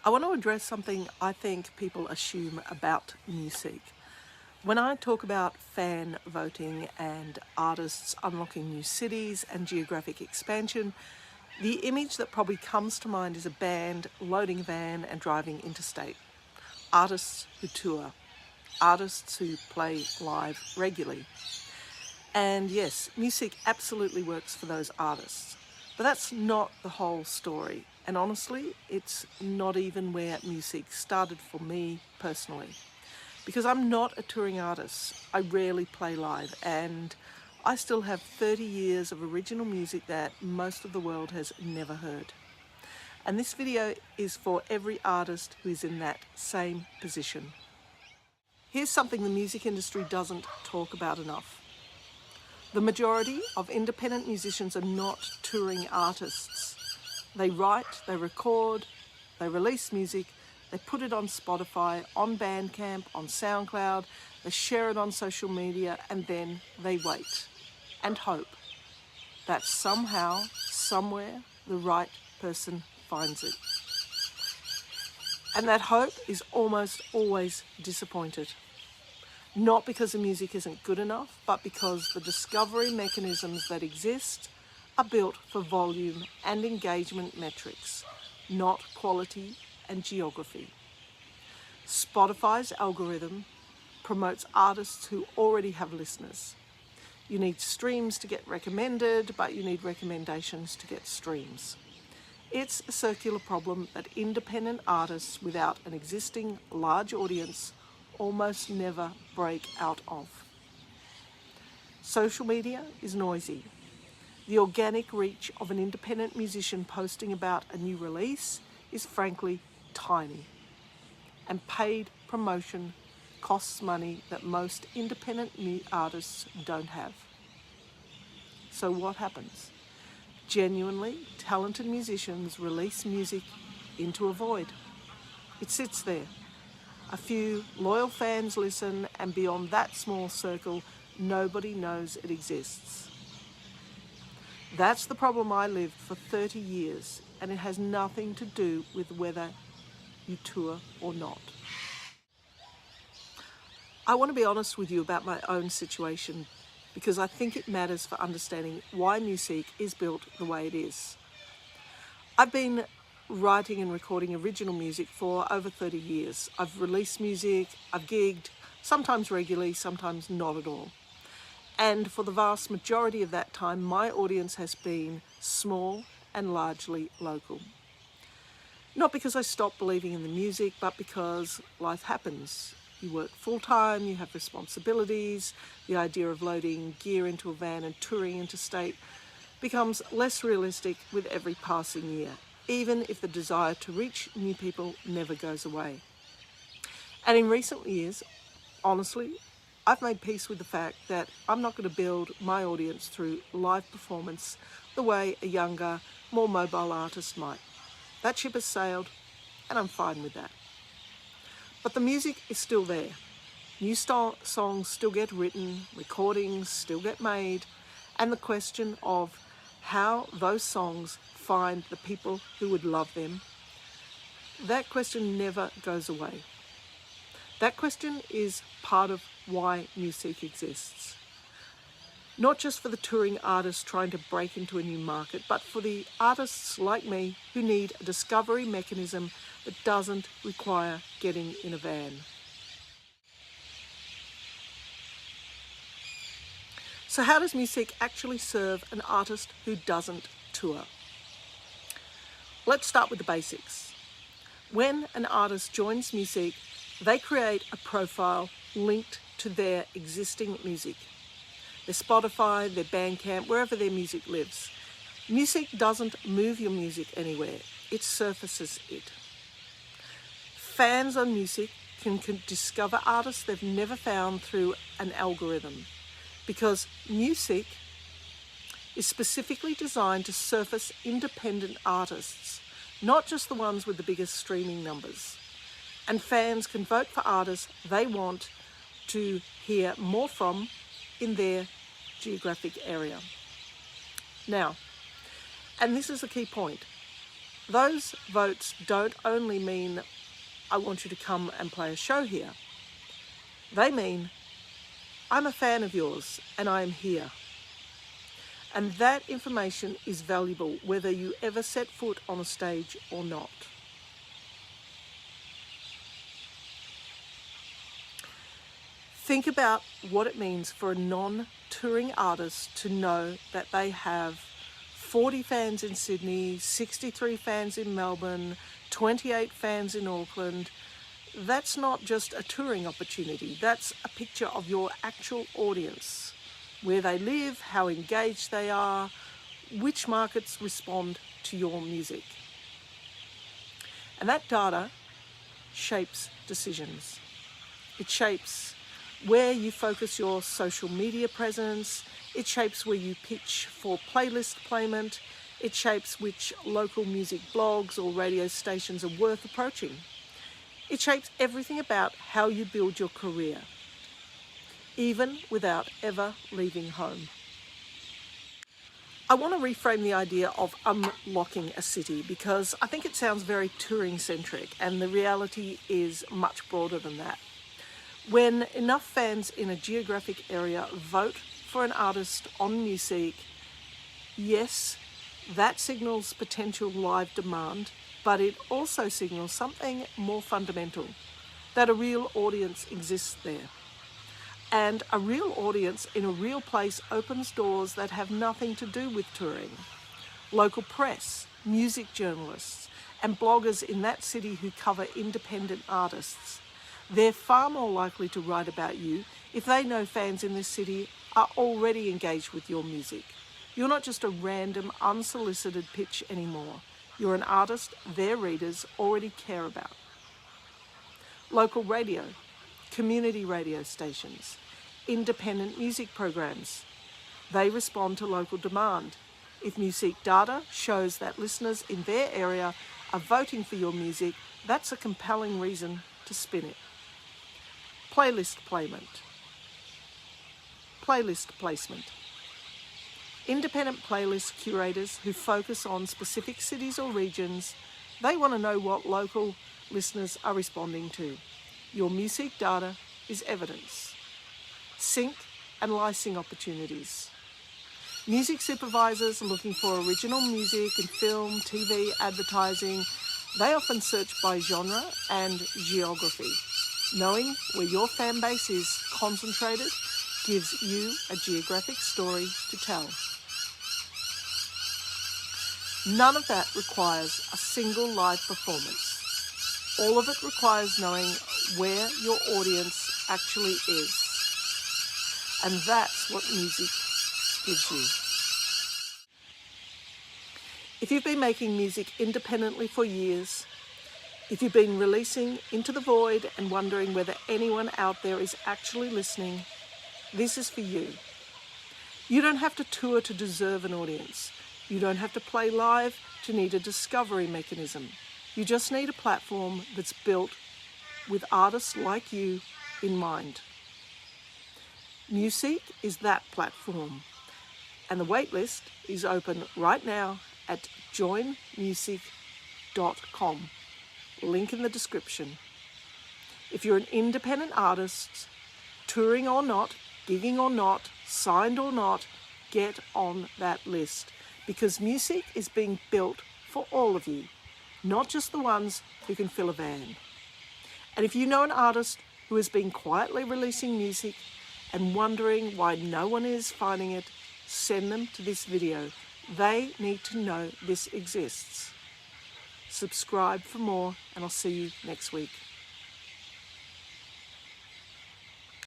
I want to address something I think people assume about MuSeek. When I talk about fan voting and artists unlocking new cities and geographic expansion, the image that probably comes to mind is a band loading a van and driving interstate. Artists who tour, artists who play live regularly. And yes, MuSeek absolutely works for those artists. But that's not the whole story. And honestly, it's not even where MuSeek started for me personally. Because I'm not a touring artist. I rarely play live, and I still have 30 years of original music that most of the world has never heard. And this video is for every artist who is in that same position. Here's something the music industry doesn't talk about enough. The majority of independent musicians are not touring artists. They write, they record, they release music, they put it on Spotify, on Bandcamp, on SoundCloud, they share it on social media, and then they wait and hope that somehow, somewhere, the right person finds it. And that hope is almost always disappointed. Not because the music isn't good enough, but because the discovery mechanisms that exist are built for volume and engagement metrics, not quality and geography. Spotify's algorithm promotes artists who already have listeners. You need streams to get recommended, but you need recommendations to get streams. It's a circular problem that independent artists without an existing large audience almost never break out of. Social media is noisy. The organic reach of an independent musician posting about a new release is frankly tiny. And paid promotion costs money that most independent artists don't have. So what happens? Genuinely talented musicians release music into a void. It sits there. A few loyal fans listen, and beyond that small circle, nobody knows it exists. That's the problem I lived for 30 years, and it has nothing to do with whether you tour or not. I want to be honest with you about my own situation, because I think it matters for understanding why MuSeek is built the way it is. I've been writing and recording original music for over 30 years. I've released music, I've gigged, sometimes regularly, sometimes not at all. And for the vast majority of that time, my audience has been small and largely local. Not because I stopped believing in the music, but because life happens. You work full-time, you have responsibilities, the idea of loading gear into a van and touring interstate becomes less realistic with every passing year, even if the desire to reach new people never goes away. And in recent years, honestly, I've made peace with the fact that I'm not going to build my audience through live performance the way a younger, more mobile artist might. That ship has sailed, and I'm fine with that. But the music is still there. New songs still get written, recordings still get made, and the question of how those songs find the people who would love them, that question never goes away. That question is part of why MuSeek exists. Not just for the touring artists trying to break into a new market, but for the artists like me who need a discovery mechanism that doesn't require getting in a van. So how does MuSeek actually serve an artist who doesn't tour? Let's start with the basics. When an artist joins MuSeek, they create a profile linked to their existing music. Their Spotify, their Bandcamp, wherever their music lives. MuSeek doesn't move your music anywhere, it surfaces it. Fans on MuSeek can discover artists they've never found through an algorithm, because MuSeek is specifically designed to surface independent artists, not just the ones with the biggest streaming numbers. And fans can vote for artists they want to hear more from in their geographic area. Now, and this is a key point, those votes don't only mean I want you to come and play a show here. They mean I'm a fan of yours and I am here. And that information is valuable whether you ever set foot on a stage or not. Think about what it means for a non-touring artist to know that they have 40 fans in Sydney, 63 fans in Melbourne, 28 fans in Auckland. That's not just a touring opportunity. That's a picture of your actual audience, where they live, how engaged they are, which markets respond to your music. And that data shapes decisions. It shapes where you focus your social media presence. It shapes where you pitch for playlist placement. It shapes which local music blogs or radio stations are worth approaching. It shapes everything about how you build your career, even without ever leaving home. I want to reframe the idea of unlocking a city because I think it sounds very touring-centric, and the reality is much broader than that. When enough fans in a geographic area vote for an artist on MuSeek, yes, that signals potential live demand, but it also signals something more fundamental, that a real audience exists there. And a real audience in a real place opens doors that have nothing to do with touring. Local press, music journalists, and bloggers in that city who cover independent artists, they're far more likely to write about you if they know fans in this city are already engaged with your music. You're not just a random, unsolicited pitch anymore. You're an artist their readers already care about. Local radio, community radio stations, independent music programs, they respond to local demand. If MuSeek data shows that listeners in their area are voting for your music, that's a compelling reason to spin it. Playlist placement. Independent playlist curators who focus on specific cities or regions, they want to know what local listeners are responding to. Your MuSeek data is evidence. Sync and licensing opportunities. Music supervisors looking for original music in film, TV, advertising, they often search by genre and geography. Knowing where your fan base is concentrated gives you a geographic story to tell. None of that requires a single live performance. All of it requires knowing where your audience actually is. And that's what music gives you. If you've been making music independently for years, if you've been releasing into the void and wondering whether anyone out there is actually listening, this is for you. You don't have to tour to deserve an audience. You don't have to play live to need a discovery mechanism. You just need a platform that's built with artists like you in mind. MuSeek is that platform, and the waitlist is open right now at joinmuseek.com. Link in the description. If you're an independent artist, touring or not, gigging or not, signed or not, get on that list, because MuSeek is being built for all of you, not just the ones who can fill a van. And if you know an artist who has been quietly releasing music and wondering why no one is finding it, send them to this video. They need to know this exists. Subscribe for more, and I'll see you next week.